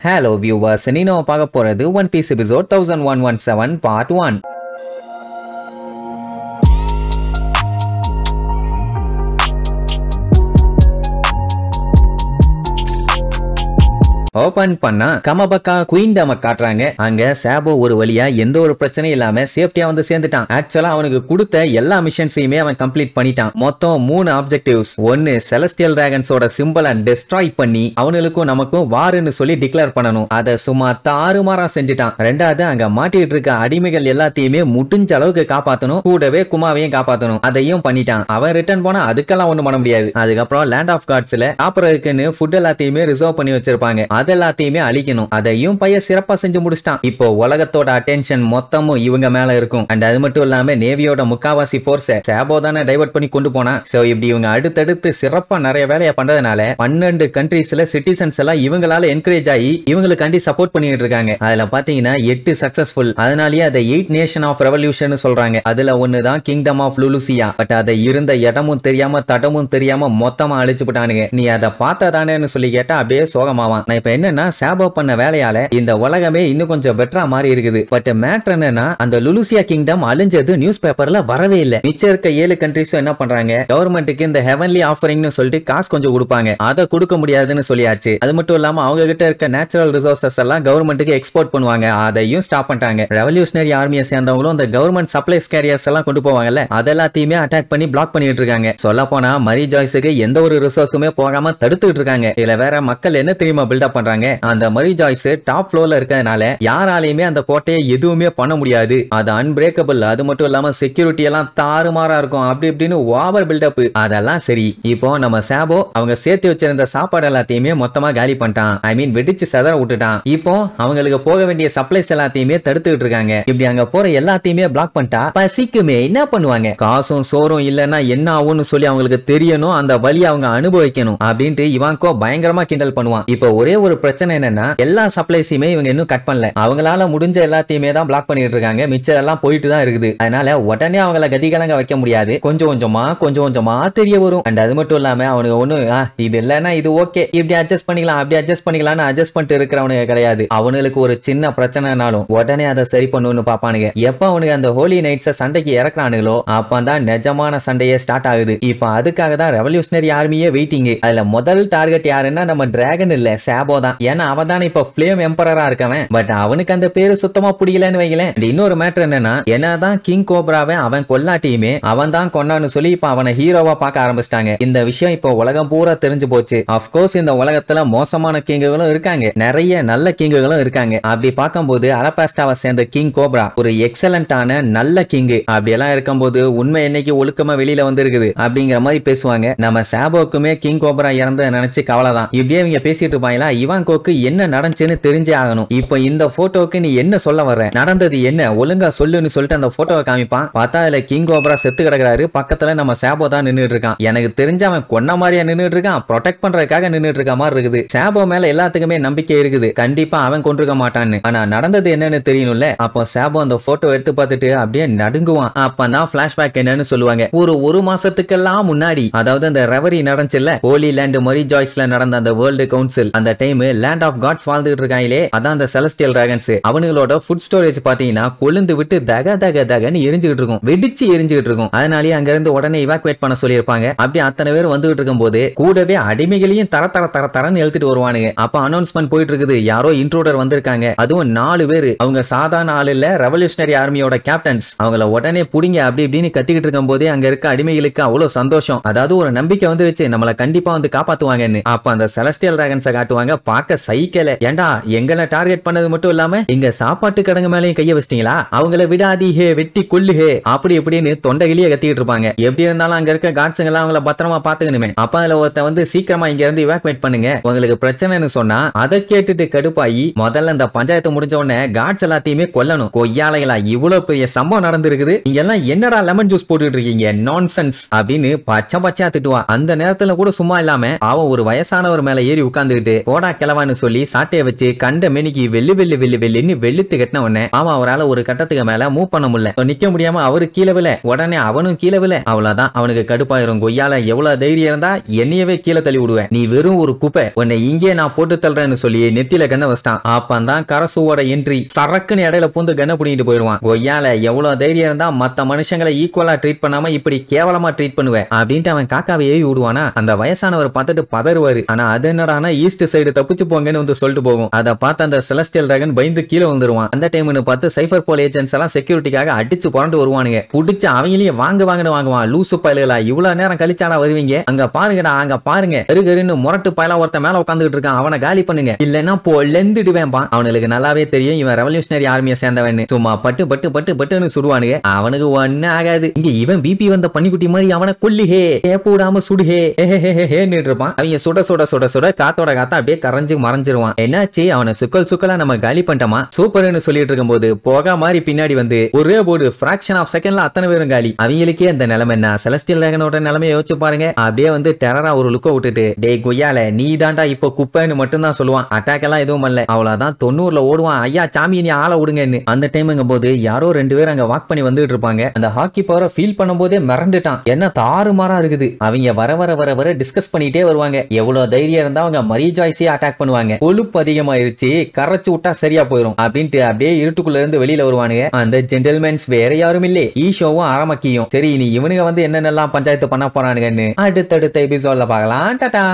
Hello viewers, Nino பார்க்க போறது One Piece episode 1117 part 1. Open பண்ணா கமபக்கா குயின்டாம காட்டுறாங்க. அங்க சாபோ ஒரு வழியா எந்த ஒரு பிரச்சனையும் இல்லாம சேஃப்டியா வந்து சேர்ந்துட்டான். ஆக்சுவலா அவனுக்கு கொடுத்த எல்லா மிஷன்ஸையுமே அவன் கம்ப்ளீட் பண்ணிட்டான். மொத்தம் 3 ஆப்ஜெக்டிவ்ஸ். ஒன்னு செலஸ்டியல் டிராகன்ஸோட சிம்பலை டெஸ்ட்ராய் பண்ணி அவனுக்கும் நமக்கும் வார்னு சொல்லி டிக்ளேர் பண்ணணும். அதை சும்மா தாறுமாறா செஞ்சுட்டான். ரெண்டாவது அங்க மாட்டிட்டு இருக்க அடிமைகள் எல்லாத்தையுமே முடிஞ்ச அளவுக்கு காப்பாத்தணும். கூடவே குமாவையும் காப்பாத்தணும். அதையும் பண்ணிட்டான். அவன் ரிட்டர்ன் போனா அதுக்கெல்லாம் ஒண்ணும் பண்ண முடியாது. அதுக்கப்புறம் லேண்ட் ஆஃப் காட்ஸ்ல சாப்பிடறதுக்குன்னு ஃபுட் எல்லாத்தையுமே ரிசர்வ் பண்ணி வச்சிருப்பாங்க. அதெல்லாத்தையுமே அழிக்கணும். அதையும் பையன் சிறப்பா செஞ்சு முடிச்சிட்டான். இப்போ உலகத்தோட அட்டென்ஷன் மொத்தமும் இவங்க மேல இருக்கும். அண்ட் அது மட்டும் இல்லாம நேவியோட முக்காவாசி போர்ஸை சாபோ தானே டைவர்ட் பண்ணி கொண்டு போனா. சோ இப்படி இவங்க அடுத்தடுத்து சிறப்பா நிறைய வேலையை பண்றதுனால 12 கண்ட்ரீஸ்ல சிட்டிசன்ஸ் எல்லாம் இவங்களால என்கரேஜ் ஆகி இவங்களுக்காண்டி சப்போர்ட் பண்ணிட்டு இருக்காங்க. அதுல பாத்தீங்கன்னா 8 சக்சஸ்ஃபுல். அதனாலேயே அதை 8 நேஷன் ஆஃப் ரெவல்யூஷன் சொல்றாங்க. அதுல ஒண்ணுதான் கிங்டம் ஆஃப் லுலுசியா. பட் அதை இருந்த இடமும் தெரியாம தடமும் தெரியாம மொத்தமா அழிச்சு போட்டானுங்க. நீ அதை பார்த்ததானேன்னு சொல்லி கேட்டா அப்படியே சோகமாவான். நான் இப்ப என்னன்னா சாபோ பண்ண வேலையால இந்த உலகமே இன்னும் கொஞ்சம் பெட்டரா மாறி இருக்குது. பட் மேட்டர் என்னன்னா அந்த லுலுசியா கிங்டம் அழிஞ்சது நியூஸ் பேப்பர்ல வரவே இல்ல. மிச்சம் இருக்க 7 கண்ட்ரீஸ் என்ன பண்றாங்க, கவர்மெண்ட்டுக்கு இந்த ஹெவன்லி ஆஃபரிங்னு சொல்லிட்டு காசு கொஞ்சம் கொடுப்பாங்க. அதை கொடுக்க முடியாதுன்னு சொல்லியாச்சு. அது மட்டும் இல்லாம அவங்க கிட்ட இருக்க நேச்சுரல் ரிசோர்சஸ் எல்லாம் கவர்மெண்ட்டுக்கு எக்ஸ்போர்ட் பண்ணுவாங்க. அதையும் ஸ்டாப் பண்ணிட்டாங்க. ரெவல்யூஷனரி ஆர்மியை சேர்ந்தவங்களும் இந்த கவர்மெண்ட் சப்ளைஸ் கேரியர்ஸ் எல்லாம் கொண்டு போவாங்கல்ல, அதெல்லாத்தையுமே அட்டாக் பண்ணி பிளாக் பண்ணிட்டு இருக்காங்க. சொல்ல போனா மரி ஜாய்ஸுக்கு எந்த ஒரு ரிசோர்ஸுமே போகாம தடுத்துட்டு இருக்காங்க. இதுல வேற மக்கள் என்ன தெரியுமா பில்டப் பண்றாங்க, அந்த மரி ஜாய்ஸ் டாப் ஃப்ளோர்ல இருக்கிறதுனால யாராலையுமே அந்த கோட்டையை எதுவுமே பண்ண முடியாது. அது அன்பிரேக்கபிள். அது மட்டும் இல்லாம செக்யூரிட்டி எல்லாம் தாறுமாறா இருக்கும். அப்படி இப்படின்னு ஓவர் பில்டப். அதெல்லாம் சரி. இப்போ நம்ம சாபோ அவங்க சேர்த்து வச்சிருந்த சாப்பாடு எல்லாத்தையுமே மொத்தமா காலி பண்ணிட்டான். ஐ மீன் வெடிச்சு சதற விட்டுட்டான். இப்போ அவங்களுக்கு போக வேண்டிய சப்ளைஸ் எல்லாத்தையுமே தடுத்துட்டு இருக்காங்க. இப்படி அங்க போற எல்லாத்தையுமே பிளாக் பண்ணிட்டா பசிக்குமே என்ன பண்ணுவாங்க? காசும் சோறும் இல்லன்னா என்ன ஆகும்னு சொல்லி அவங்களுக்கு தெரியணும். அந்த வழியை அவங்க அனுபவிக்கணும் அப்படின்ட்டு இவான்கோ பயங்கரமா கிண்டல் பண்ணுவான். இப்போ ஒரே ஒரு பிரச்சனை என்னன்னா எல்லா சப்ளைஸையுமே இவங்க இன்னும் கட் பண்ணல. அவங்களால முடிஞ்ச எல்லாத்தையுமே தான் பிளாக் பண்ணிட்டு இருக்காங்க. மிச்சம் எல்லாம் போயிட்டு தான் இருக்குது. அதனால உடனே அவங்கள கதிகலங்க வைக்க முடியாது. கொஞ்சம் கொஞ்சமா தெரிய வரும். அண்ட் அது மட்டும் இல்லாம அவனுக்கு ஒண்ணு இது இல்லன்னா இது ஓகே, இப்படி அட்ஜஸ்ட் பண்ணிக்கலாம் அப்படி அட்ஜஸ்ட் பண்ணிக்கலாம்னு அட்ஜஸ்ட் பண்ணிட்டு இருக்கிறவனுக்கு கிடையாது. அவனுக்கு ஒரு சின்ன பிரச்சனைனாலும் உடனே அதை சரி பண்ணுன்னு பாப்பானுங்க. எப்ப அவனுக்கு அந்த ஹோலி நைட்ஸ சண்டைக்கு இறக்குறானுங்களோ அப்பதான் நிஜமான சண்டையே ஸ்டார்ட் ஆகுது. இப்ப அதுக்காக தான் ரெவல்யூஷனரி ஆர்மியே வெயிட்டிங். அதுல முதல் டார்கெட் யாருன்னா நம்ம டிராகன் இல்ல சாபோ தான். ஏன்னா அவன் தான் இப்ப ஃப்ளேம் எம்பரரா இருக்கவன். பட் அவனுக்கு அந்த பேரு சுத்தமா பிடிக்கலன்னு வைங்களேன். இன்னொரு மேட்டர் என்னன்னா என்னதான் கிங் கோப்ராவை அவன் கொல்லாட்டியுமே அவன் தான் கொன்னான்னு சொல்லி இப்ப அவனை ஹீரோவா பார்க்க ஆரம்பிச்சிட்டாங்க. இந்த விஷயம் இப்போ உலகம் பூரா தெரிஞ்சு போச்சு. அப்கோர்ஸ் இந்த உலகத்துல மோசமான கிங்குகளும் இருக்காங்க, நிறைய நல்ல கிங்குகளும் இருக்காங்க. அப்படி பார்க்கும்போது அலபாஸ்டாவை சேர்ந்த கிங் கோப்ரா ஒரு எக்ஸலண்டான நல்ல கிங். அப்படி எல்லாம் இருக்கும்போது உண்மை என்னைக்கு ஒழுக்கமா வெளியில வந்து இருக்குது அப்படிங்கிற மாதிரி பேசுவாங்க. நம்ம சாபோக்குமே கிங் கோப்ரா இறந்த நினைச்சு கவலை தான். இப்படியே இவங்க பேசிட்டு இருப்பாங்களா, இவான்கோக்கு என்ன நடந்துச்சுன்னு தெரிஞ்சே ஆகணும். இப்போ இந்த போட்டோக்கு நீ என்ன சொல்ல வர்ற, நடந்தது என்ன ஒழுங்கா சொல்லுன்னு சொல்லிட்டு அந்த போட்டோவை காமிப்பான். பார்த்தா அதுல கிங் கோப்ரா செத்து கிடக்குறாரு. பக்கத்துல நம்ம சாபோ தான் நின்னுட்டு இருக்கான். எனக்கு தெரிஞ்ச அவன் கொன்ன மாதிரியா நின்னுட்டு இருக்கான், ப்ரொடெக்ட் பண்றதுக்காக நின்னுட்டு இருக்க மாதிரி இருக்குது. சாபோ மேல எல்லாத்துக்குமே நம்பிக்கை இருக்குது, கண்டிப்பா அவன் கொண்டிருக்க மாட்டான்னு. ஆனா நடந்தது என்னன்னு தெரியணும்ல. அப்போ சாபோ அந்த போட்டோ எடுத்து பார்த்துட்டு அப்படியே நடுங்குவான். அப்பதான் பிளாஷ்பேக் என்னன்னு சொல்லுவாங்க. ஒரு மாசத்துக்கெல்லாம் முன்னாடி, அதாவது அந்த ரெவரி நடந்துச்சுல்ல ஹோலி லேண்ட் மரி ஜாய்ஸ்ல நடந்த அந்த வேர்ல்டு கவுன்சில், அந்த டைம் லேண்ட் ஆஃப் காட்ஸ் வாழ்ந்துட்டு இருக்காங்களே, அதான் அந்த செலஸ்டியல் டிராகன்ஸ். அவங்களோட ஃபுட் ஸ்டோரேஜ் பாத்தீங்கன்னா கொழுந்து விட்டு தகன்னு எரிஞ்சுக்கிட்டு இருக்கும், வெடிச்சு எரிஞ்சுக்கிட்டு இருக்கும். அதனாலேயே அங்க இருந்து உடனே இவாக்குவேட் பண்ண சொல்லியிருப்பாங்க. அப்படி அத்தனை பேர் வந்துகிட்டு இருக்கும் போது கூடவே அடிமைகளையும் தரன்னு எழுத்துட்டு வருவானுங்க. அப்ப அனௌன்ஸ்மெண்ட் போயிட்டு இருக்குது, யாரோ இன்ட்ரூடர் வந்திருக்காங்க. அதுவும் 4 பேர். அவங்க சாதாரண ஆள் இல்ல, ரெவல்யூஷனரி ஆர்மியோட கேப்டன்ஸ். அவங்கள உடனே புடிங்க அப்படி இப்படின்னு கத்திக்கிட்டு இருக்கும் போதே அங்க இருக்க அடிமைகளுக்கு அவ்வளவு சந்தோஷம். அதாவது ஒரு நம்பிக்கை வந்துருச்சு, நம்மள கண்டிப்பா வந்து காப்பாத்துவாங்கன்னு. அப்ப அந்த செலஸ்டியல் டிராகன்ஸை காட்டுவாங்க. பார்க்க சைக்கிள ஏண்டா எங்களை டார்கெட் பண்ணது மட்டும் இல்லாம இங்க சாப்பாட்டு கடங்கு மேலேயும் கைய வச்சிட்டீங்களா, அவங்கள விடாதீஹே வெட்டி கொல்லுஹே அப்படி இப்படின்னு தொண்டைகிளியே கத்திக்கிட்டு இருப்பாங்க. எப்படி இருந்தாலும் அங்க இருக்க காட்ஸுங்க எல்லாம் அவங்கள பத்திரமா பாத்துக்கணுமே. அப்ப அதுல ஒருத்த வந்து சீக்கிரமா இங்க இருந்து இவாக்குவேட் பண்ணுங்க, உங்களுக்கு பிரச்சனைன்னு சொன்னா அதை கேட்டுட்டு கடுப்பாயி முதல்ல இந்த பஞ்சாயத்து முடிஞ்ச உடனே காட்ஸ் எல்லாத்தையுமே கொல்லணும். கொய்யாலைகளா இவ்வளவு பெரிய சம்பவம் நடந்திருக்குது, நீங்க எல்லாம் என்னடா லெமன் ஜூஸ் போட்டுட்டு இருக்கீங்க நான்சென்ஸ் அப்படின்னு பச்சையா திட்டுவான். அந்த நேரத்துல கூட சும்மா இல்லாம அவன் ஒரு வயசானவர் மேல ஏறி உட்கார்ந்துட்டு போடா கிளவான்னு சொல்லி சாட்டையை வச்சு கண்ட மெனிக்கு வெள்ளின்னு வெளுத்து கட்டின உடனே அவன் அவரால் ஒரு கட்டத்துக்கு மேல மூவ் பண்ண முடியல. நிக்க முடியாம அவரு கீழே விழ, உடனே அவனும் கீழே விழ. அவ்வளவுதான், அவனுக்கு கடுப்பாயிரும். கொய்யால எவ்வளவு தைரியம் இருந்தா என்னையவே கீழே தள்ளி விடுவேன், நீ வெறும் ஒரு குப்பை, உன்னை இங்கே நான் போட்டு தள்ளுறேன்னு சொல்லி நெத்தியில கண்ண வச்சிட்டான். அப்பந்தான் கரசுவோட என்ட்ரி. சரக்குன்னு இடையில பூந்து கண்ண புடிங்கிட்டு போயிருவான். கொய்யால எவ்வளவு தைரியம் இருந்தா மத்த மனுஷங்களை ஈக்குவலா ட்ரீட் பண்ணாம இப்படி கேவலமா ட்ரீட் பண்ணுவேன் அப்படின்ட்டு அவன் காக்காவை ஏவி விடுவானா. அந்த வயசானவர் பார்த்துட்டு பதறுவாரு. ஆனா அது என்னடானா ஈஸ்ட் சைடு தப்பிச்சு போங்கன்னு வந்து சொல்லிட்டு போகும். அதை பார்த்து அந்த செலஸ்டியல் டிராகன் பயந்து கீழே வந்துருவான். அந்த டைம்னு பார்த்து சைபர் போல் ஏஜென்ட்ஸ் எல்லாம் செக்யூரிட்டிக்காக அடிச்சு புரண்டு வருவானுங்க. புடிச்சு அவங்களையும் வாங்குவாங்கன்னு வாங்குவான். லூசு பயலுகளா, இவ்வளவு நேரம் கழிச்சாடா வருவீங்க, அங்க பாருங்கடா, அங்க பாருங்க, கருகருன்னு முரட்டு பயலா ஒருத்த மேல உட்காந்துட்டு இருக்கான், அவனை காலி பண்ணுங்க, இல்லன்னா பொல்லெந்துடுவேன். அவனுக்கு நல்லாவே தெரியும் இவன் ரெவல்யூஷனரி ஆர்மியை சேர்ந்தவன். சும்மா பட்டு பட்டு பட்டு பட்டுன்னு சுடுவானுங்க. அவனுக்கு ஒண்ணு ஆகாது. இங்க இவன் பிபி வந்த பன்னிக்குட்டி மாதிரி அவனை கொல்லுஹே, ஏப்பூடாம சுடுஹே இருப்பான். அவங்க சுட சுட சுட சுட காத்தோட காத்தா அப்படியே கரைஞ்சு மறைஞ்சிருவான். என்னாச்சு, அவனை சுக்கலா நம்ம காலி பண்ணிட்டோமா, சூப்பர்னு சொல்லிட்டு இருக்கும் போது போகா மாதிரி பின்னாடி வந்து ஒரே போடு ஃபிராக்ஷன் ஆஃப் செகண்ட்ல அத்தனை பேரும் காலி. அவங்களுக்கே அந்த நிலைமை என்ன, செலஸ்டியல் டிராகனோட நிலைமையை யோசிச்சு பாருங்க. அப்படியே வந்து டெரரா ஒரு லுக்க விட்டுட்டு, டே கொய்யால நீ தாண்டா இப்போ குப்பைன்னு மட்டும் தான் சொல்லுவான். அட்டாக் எல்லாம் எதுவும் இல்ல, அவ்வளவுதான் 90ல ஓடுவான். ஐயா சாமி நீ ஆள விடுங்கன்னு. அந்த டைம்ங்கும் போது யாரோ 2 பேர் அங்க வாக் பண்ணி வந்துட்டு இருப்பாங்க. அந்த ஹாக்கி பவரை ஃபீல் பண்ணும் போதே மிரண்டுட்டான். என்ன தாறுமாறா இருக்குது. அவங்க வர வர வர வர டிஸ்கஸ் பண்ணிட்டே வருவாங்க. எவ்வளவு தைரியம் இருந்தா அவங்க மரி ஜாய்ஸே அட்டாக் பண்ணுவாங்க. கொழுப்பு அதிகமாயிருச்சு, கரைச்சு விட்டா சரியா போயிடும் அப்படின்ட்டு அப்படியே இருட்டுக்குள்ள இருந்து வெளியில வருவானுங்க. அந்த ஜென்டில்மேன்ஸ் வேற யாரும் இல்லே, ஈஷோவும் அரமக்கியும். சரி, நீ இவனுங்க வந்து என்னென்னலாம் பஞ்சாயத்து பண்ண போறானுங்கன்னு அடுத்தடுத்த எபிசோட்ல பார்க்கலாம். டாடா.